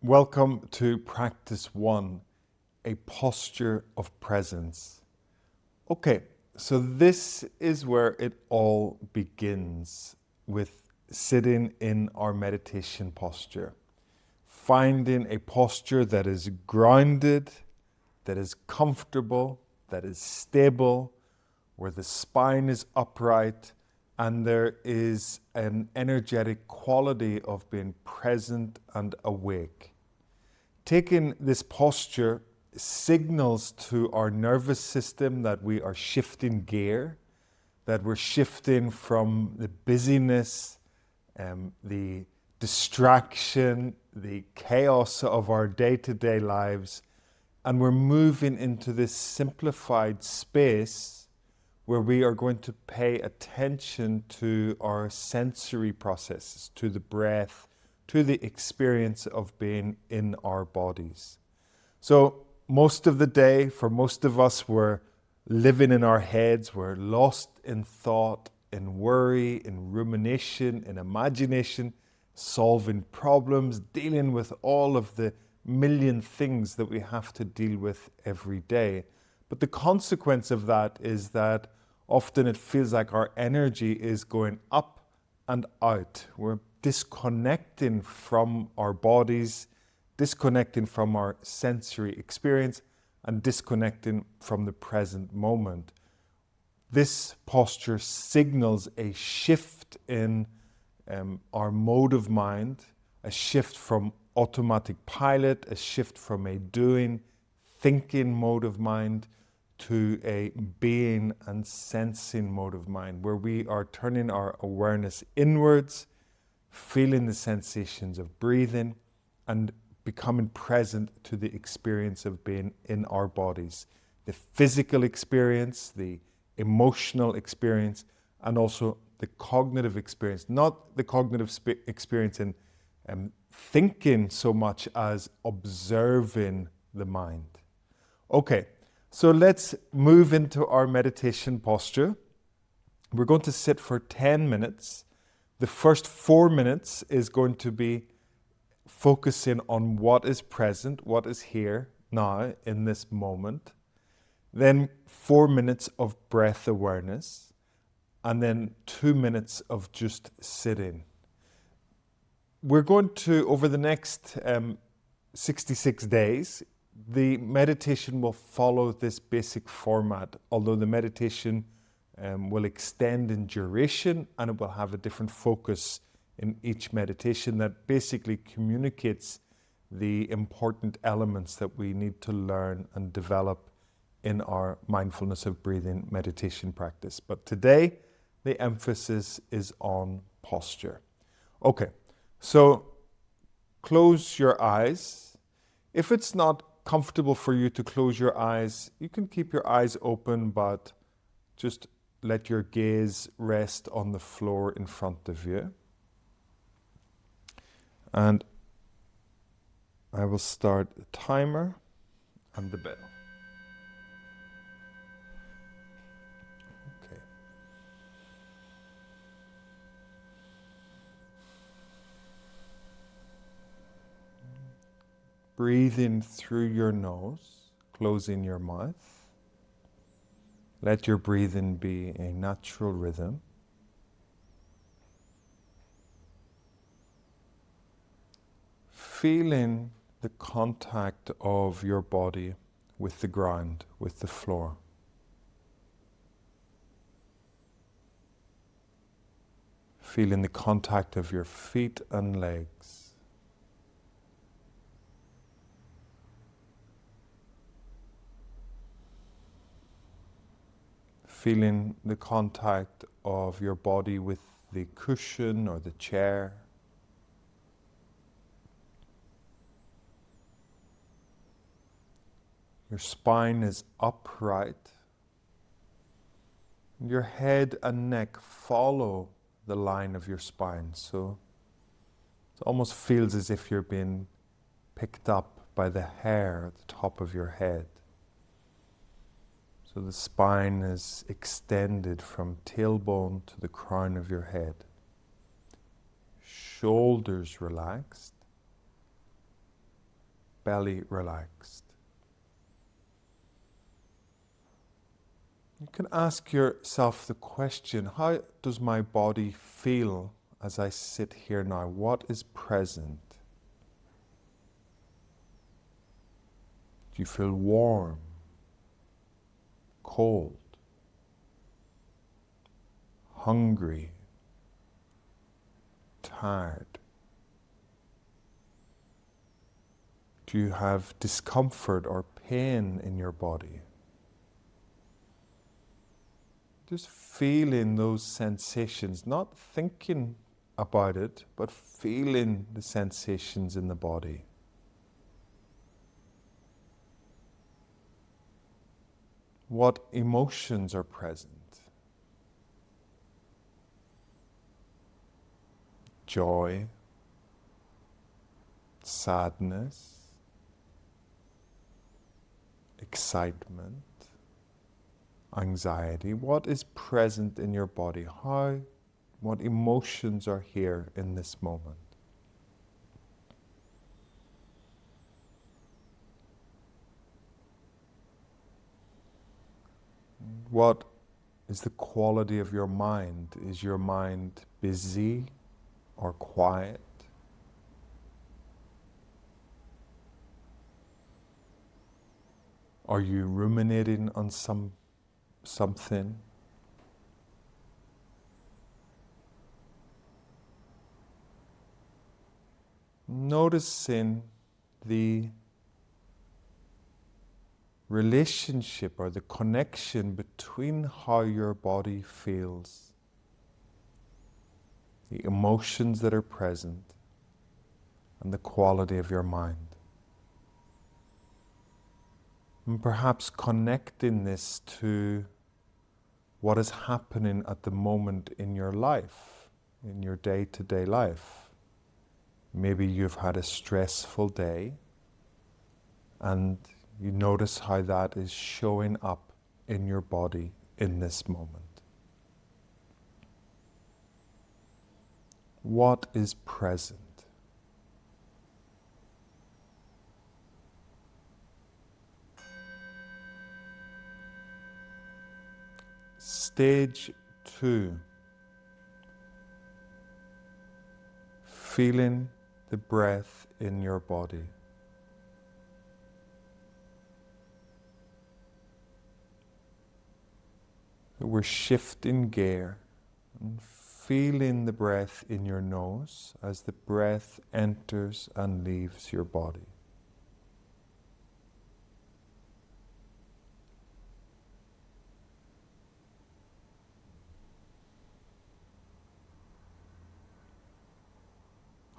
Welcome to practice 1, a posture of presence. Okay, so this is where it all begins, with sitting in our meditation posture. Finding a posture that is grounded, that is comfortable, that is stable, where the spine is upright, and there is an energetic quality of being present and awake. Taking this posture signals to our nervous system that we are shifting gear, that we're shifting from the busyness, the distraction, the chaos of our day-to-day lives, and we're moving into this simplified space where we are going to pay attention to our sensory processes, to the breath, to the experience of being in our bodies. So most of the day, for most of us, we're living in our heads, we're lost in thought, in worry, in rumination, in imagination, solving problems, dealing with all of the million things that we have to deal with every day. But the consequence of that is that often it feels like our energy is going up and out. We're disconnecting from our bodies, disconnecting from our sensory experience, and disconnecting from the present moment. This posture signals a shift in our mode of mind, a shift from automatic pilot, a shift from a doing, thinking mode of mind to a being and sensing mode of mind, where we are turning our awareness inwards, feeling the sensations of breathing, and becoming present to the experience of being in our bodies. The physical experience, the emotional experience, and also the cognitive experience. Not the cognitive experience in thinking so much as observing the mind. Okay. So let's move into our meditation posture. We're going to sit for 10 minutes. The first 4 minutes is going to be focusing on what is present, what is here now in this moment. Then 4 minutes of breath awareness, and then 2 minutes of just sitting. We're going to, over the next 66 days, the meditation will follow this basic format, although the meditation will extend in duration and it will have a different focus in each meditation that basically communicates the important elements that we need to learn and develop in our mindfulness of breathing meditation practice. But today, the emphasis is on posture. Okay, so close your eyes. If it's not comfortable for you to close your eyes, you can keep your eyes open, but just let your gaze rest on the floor in front of you. And I will start the timer and the bell. Okay. Breathe in through your nose, closing your mouth. Let your breathing be a natural rhythm. Feeling the contact of your body with the ground, with the floor. Feeling the contact of your feet and legs. Feeling the contact of your body with the cushion or the chair. Your spine is upright. Your head and neck follow the line of your spine. So it almost feels as if you're being picked up by the hair at the top of your head. So the spine is extended from tailbone to the crown of your head. Shoulders relaxed. belly relaxed. You can ask yourself the question, how does my body feel as I sit here now? What is present? Do you feel warm, cold, hungry, tired? Do you have discomfort or pain in your body? Just feeling those sensations, not thinking about it, but feeling the sensations in the body. What emotions are present? Joy, sadness, excitement, anxiety. What is present in your body? What emotions are here in this moment? What is the quality of your mind? Is your mind busy or quiet? Are you ruminating on something? Noticing the relationship or the connection between how your body feels, the emotions that are present, and the quality of your mind. And perhaps connecting this to what is happening at the moment in your life, in your day-to-day life. Maybe you've had a stressful day and you notice how that is showing up in your body in this moment. What is present? Stage 2. Feeling the breath in your body. We're shifting gear and feeling the breath in your nose as the breath enters and leaves your body.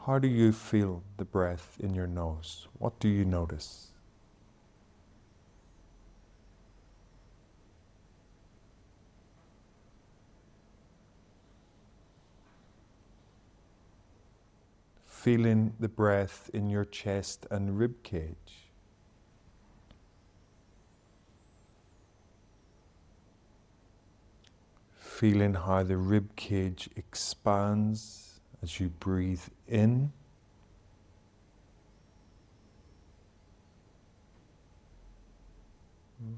How do you feel the breath in your nose? What do you notice? Feeling the breath in your chest and rib cage. Feeling how the rib cage expands as you breathe in.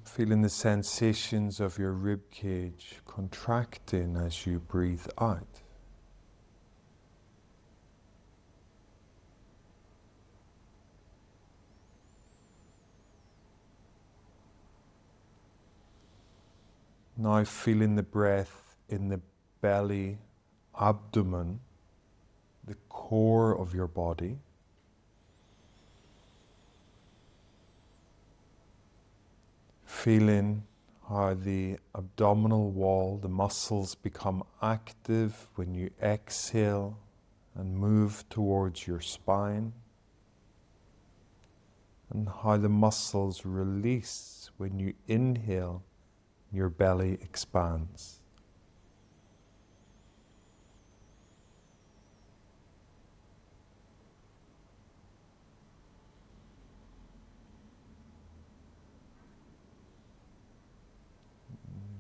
Feeling the sensations of your rib cage contracting as you breathe out. Now feeling the breath in the belly, abdomen, the core of your body. Feeling how the abdominal wall, the muscles become active when you exhale and move towards your spine. And how the muscles release when you inhale, your belly expands.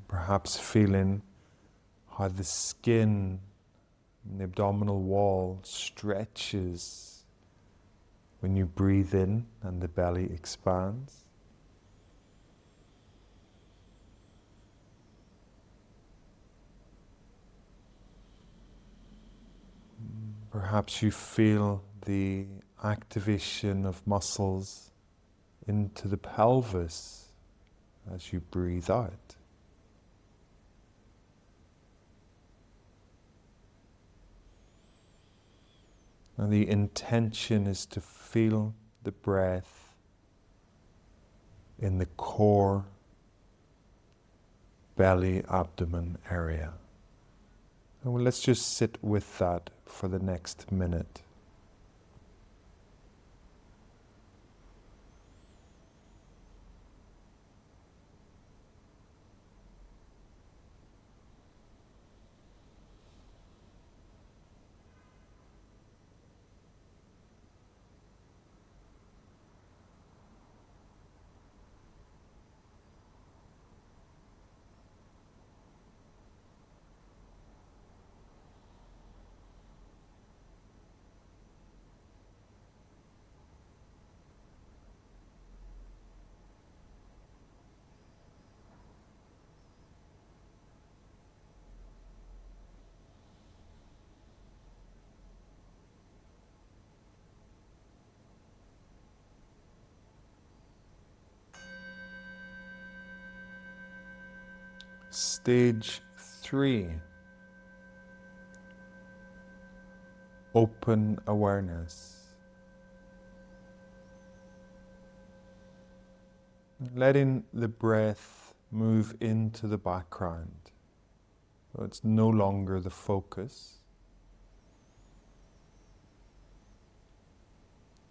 Perhaps feeling how the skin and the abdominal wall stretches When you breathe in and the belly expands. Perhaps you feel the activation of muscles into the pelvis as you breathe out. And the intention is to feel the breath in the core, belly, abdomen area. And well, let's just sit with that for the next minute. Stage 3. Open awareness. Letting the breath move into the background. So it's no longer the focus.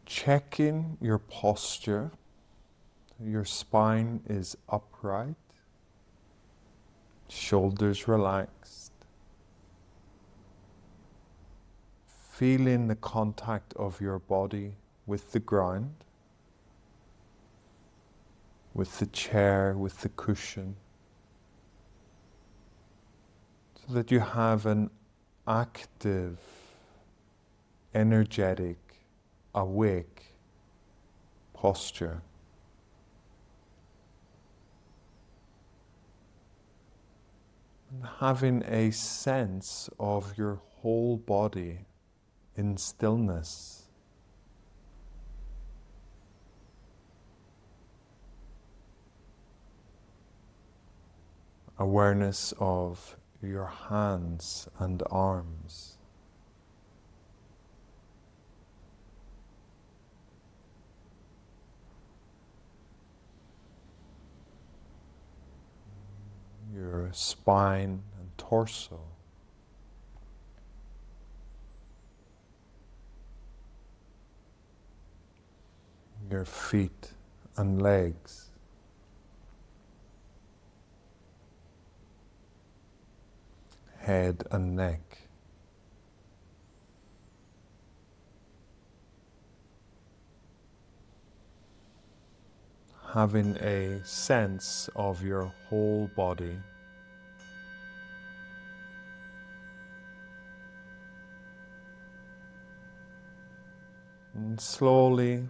Checking your posture. Your spine is upright. Shoulders relaxed. Feeling the contact of your body with the ground, with the chair, with the cushion, so that you have an active, energetic, awake posture. And having a sense of your whole body in stillness. Awareness of your hands and arms. Your spine and torso. Your feet and legs. Head and neck. Having a sense of your whole body. And slowly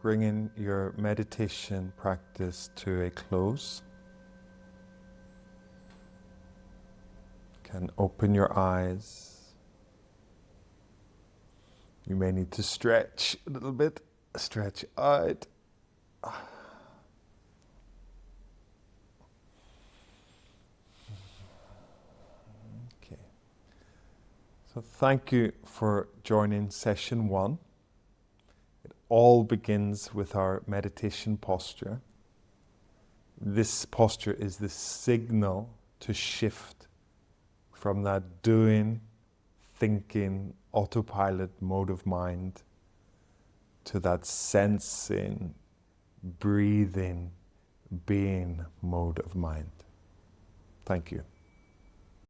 bringing your meditation practice to a close. You can open your eyes. You may need to stretch a little bit. Stretch out. Okay. So thank you for joining session 1. It all begins with our meditation posture. This posture is the signal to shift from that doing, thinking, autopilot mode of mind to that sensing, breathing, being mode of mind. Thank you.